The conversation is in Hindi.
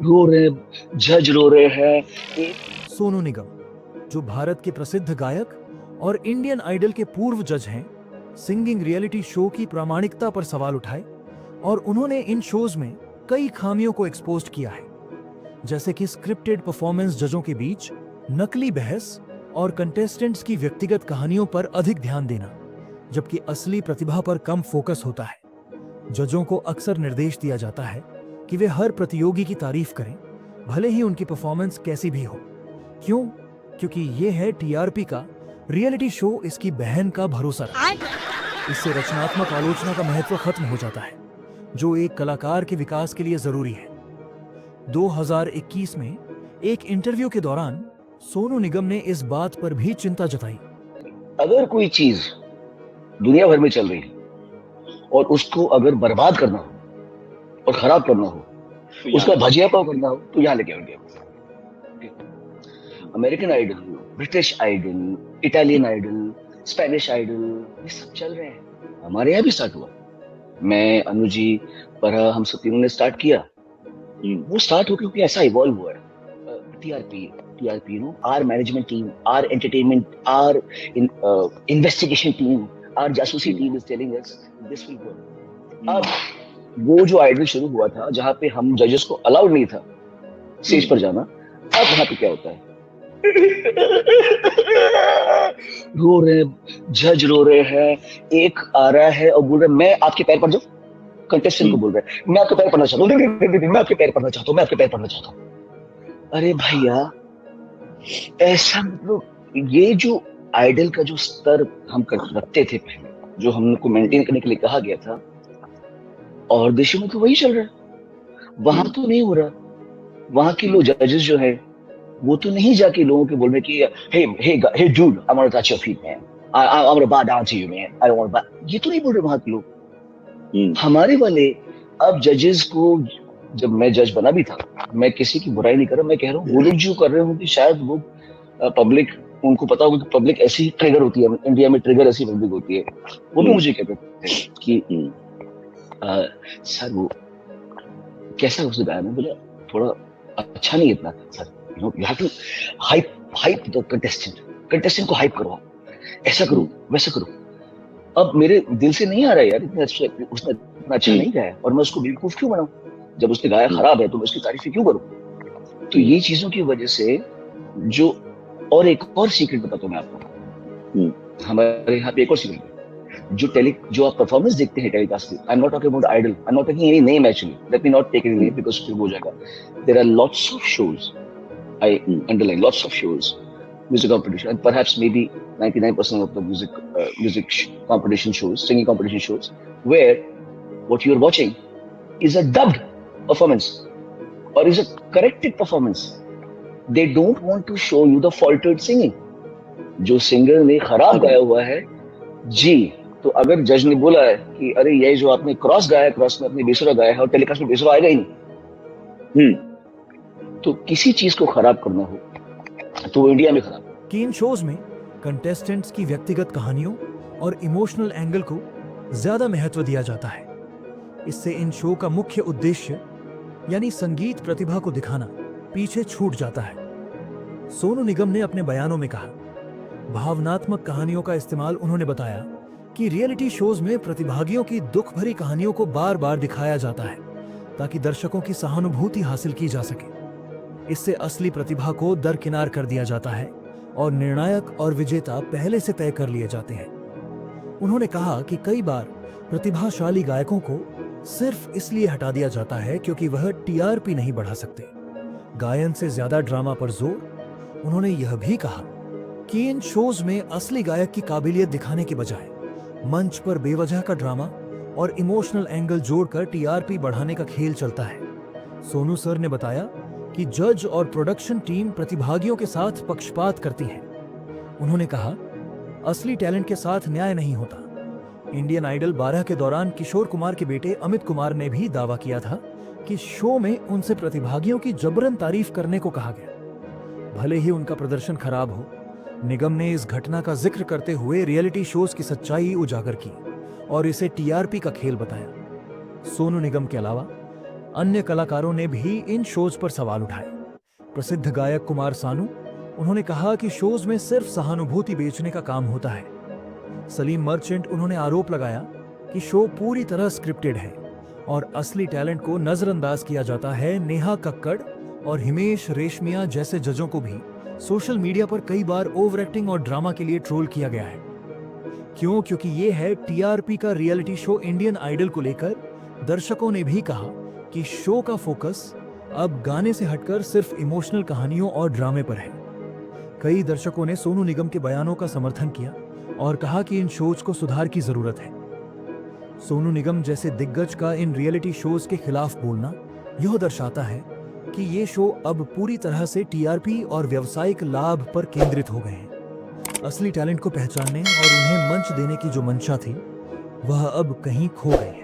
रो रहे, जज रो रहे हैं। सोनू निगम, जो भारत के प्रसिद्ध गायक और इंडियन आइडल के पूर्व जज हैं, सिंगिंग रियलिटी शो की प्रामाणिकता पर सवाल उठाए और उन्होंने इन शोज में कई खामियों को एक्सपोज किया है, जैसे कि स्क्रिप्टेड परफॉर्मेंस जजों के बीच, नकली बहस और कंटेस्टेंट्स की व्यक्तिगत कहानियों पर अधिक ध्यान देना, जबकि असली प्रतिभा पर कम फोकस होता है। जजों को अक्सर निर्देश दिया जाता है कि वे हर प्रतियोगी की तारीफ करें, भले ही उनकी परफॉर्मेंस कैसी भी हो। क्यों? क्योंकि ये है टीआरपी का रियलिटी शो, इसकी बहन का भरोसा रखता। इससे रचनात्मक आलोचना का महत्व खत्म हो जाता है, जो एक कलाकार के विकास के लिए जरूरी है। 2021 में एक इंटरव्यू के दौरान सोनू निगम ने इस बात पर भी चिंता जताई। अगर कोई चीज दुनिया भर में चल रही है और उसको अगर बर्बाद करना हो और खराब करना हो, उसका भजिया पाव करना हो, तो यहाँ लेके आएंगे। American Idol, British Idol, Italian Idol, Spanish Idol, ये सब चल रहे हैं। हमारे यहाँ भी स्टार्ट हुआ। मैं, अनुजी, परहा, हम सब तीनों ने स्टार्ट किया। वो स्टार्ट हो क्योंकि ऐसा इवॉल्व हुआ है। TRP, or management team, or entertainment, or investigation team, or जासूसी team is telling us this will work. अब वो जो आइडल शुरू हुआ था, जहाँ पे हम जजेस को अलाउड नहीं था स्टेज पर जाना, अब वहां पे क्या होता है? रो रहे, जज रो रहे हैं। एक आ रहा है और बोल रहा है मैं आपके पैर पड़ जाऊं। कंटेस्टेंट को बोल रहा है मैं आपके पैर पड़ना चाहता हूँ, मैं आपके पैर पड़ना चाहता हूँ, मैं आपके पैर पड़ना चाहता हूँ। अरे भैया, ऐसा मतलब ये जो आइडल का जो स्तर हम रखते थे पहले, जो हमको मेंटेन करने के लिए कहा गया था, और देशों में तो वही चल रहा है। वहां तो नहीं हो रहा। वहां के लोग जजेस जो है, वो तो नहीं जाके लोगों के बोल रहे कि hey dude, I want to touch your feet man, I want to bow down to you man, I want to, ये तो नहीं बोल रहे वहां के लोग। हमारे वाले अब जजेस को, जब मैं जज बना भी था, मैं किसी की बुराई नहीं कर रहा, मैं कह रहा हूँ वो लोग जो कर रहे होंगे, शायद वो पब्लिक, उनको पता होगा कि पब्लिक ऐसी ट्रिगर होती है, इंडिया में ट्रिगर ऐसी पब्लिक होती है। वो भी मुझे कहते थे कि सर वो कैसा उसने गाया। मैं बोला थोड़ा अच्छा नहीं इतना sir, you have to hype the contestant को हाइप करो, ऐसा करो, वैसा करो। अब मेरे दिल से नहीं आ रहा है यार, इतना अच्छा उसने इतना अच्छा नहीं गाया, और मैं उसको बेवकूफ क्यों बनाऊं? जब उसने गाया खराब है तो मैं उसकी तारीफ क्यों करूं? तो ये चीजों की वजह से जो, और एक और सीक्रेट बताता हूं मैं आपको। हमारे यहाँ पे एक और सीक्रेट है, जो आप परफॉर्मेंस देखते हैं टेलीकास्ट की, I am not talking about Idol, I am not taking any name actually, let me not take any name because फिर हो जाएगा। There are lots of shows, I underline, lots of shows, music competition, and perhaps maybe 99% of the music competition shows, singing competition shows, where what you're watching is a dubbed performance or is a corrected performance. They don't want to show you the faltered singing. जो सिंगर ने खराब गाया हुआ है जी, तो अगर जज ने बोला है कि अरे ये जो आपने क्रॉस गाया है, क्रॉस में अपने बेसुरा गाया है और टेलीकास्ट में बेसुरा आएगा ही नहीं, तो किसी चीज को खराब करना हो तो इंडिया में खराब। कि इन शोज में कंटेस्टेंट्स की व्यक्तिगत कहानियों और इमोशनल एंगल को ज्यादा महत्व दिया जाता है। इससे इन शो का मुख्य उद्देश्य, यानी संगीत प्रतिभा को दिखाना, पीछे छूट जाता है। सोनू निगम ने अपने बयानों में कहा, भावनात्मक कहानियों का इस्तेमाल उन्होंने बताया कि रियलिटी शोज में प्रतिभागियों की दुख भरी कहानियों को बार बार दिखाया जाता है ताकि दर्शकों की सहानुभूति हासिल की जा सके। इससे असली प्रतिभा को दरकिनार कर दिया जाता है और निर्णायक और विजेता पहले से तय कर लिए जाते हैं। उन्होंने कहा कि कई बार प्रतिभाशाली गायकों को सिर्फ इसलिए हटा दिया जाता है क्योंकि वह टीआरपी नहीं बढ़ा सकते। गायन से ज्यादा ड्रामा पर जोर। उन्होंने यह भी कहा कि इन शोज में असली गायक की काबिलियत दिखाने के बजाय मंच पर बेवजह का ड्रामा और इमोशनल एंगल जोड़कर टीआरपी बढ़ाने का खेल चलता है। सोनू सर ने बताया कि जज और प्रोडक्शन टीम प्रतिभागियों के साथ पक्षपात करती है। उन्होंने कहा, असली टैलेंट के साथ न्याय नहीं होता। इंडियन आइडल 12 के दौरान किशोर कुमार के बेटे अमित कुमार ने भी दावा किया था कि शो में उनसे प्रतिभागियों की जबरन तारीफ करने को कहा गया, भले ही उनका प्रदर्शन खराब हो। निगम ने इस घटना का जिक्र करते हुए रियलिटी शोज की सच्चाई उजागर की और इसे टीआरपी का खेल बताया। सोनू निगम के अलावा अन्य कलाकारों ने भी इन शोज पर सवाल उठाए। प्रसिद्ध गायक कुमार सानू, उन्होंने कहा कि शोज में सिर्फ सहानुभूति बेचने का काम होता है। सलीम मर्चेंट, उन्होंने आरोप लगाया कि शो पूरी तरह स्क्रिप्टेड है और असली टैलेंट को नजरअंदाज किया जाता है। नेहा कक्कड़ और हिमेश रेशमिया जैसे जजों को भी सोशल मीडिया पर कई बार ओवर एक्टिंग और ड्रामा के लिए ट्रोल किया गया है। क्यों? क्योंकि ये है टीआरपी का रियलिटी शो इंडियन आइडल को लेकर दर्शकों ने भी कहा कि शो का फोकस अब गाने से हटकर सिर्फ इमोशनल कहानियों और ड्रामे पर है। कई दर्शकों ने सोनू निगम के बयानों का समर्थन किया और कहा कि इन शोज को सुधार की जरूरत है। सोनू निगम जैसे दिग्गज का इन रियलिटी शोज के खिलाफ बोलना यह दर्शाता है कि ये शो अब पूरी तरह से टीआरपी और व्यावसायिक लाभ पर केंद्रित हो गए हैं। असली टैलेंट को पहचानने और उन्हें मंच देने की जो मंशा थी, वह अब कहीं खो गई है।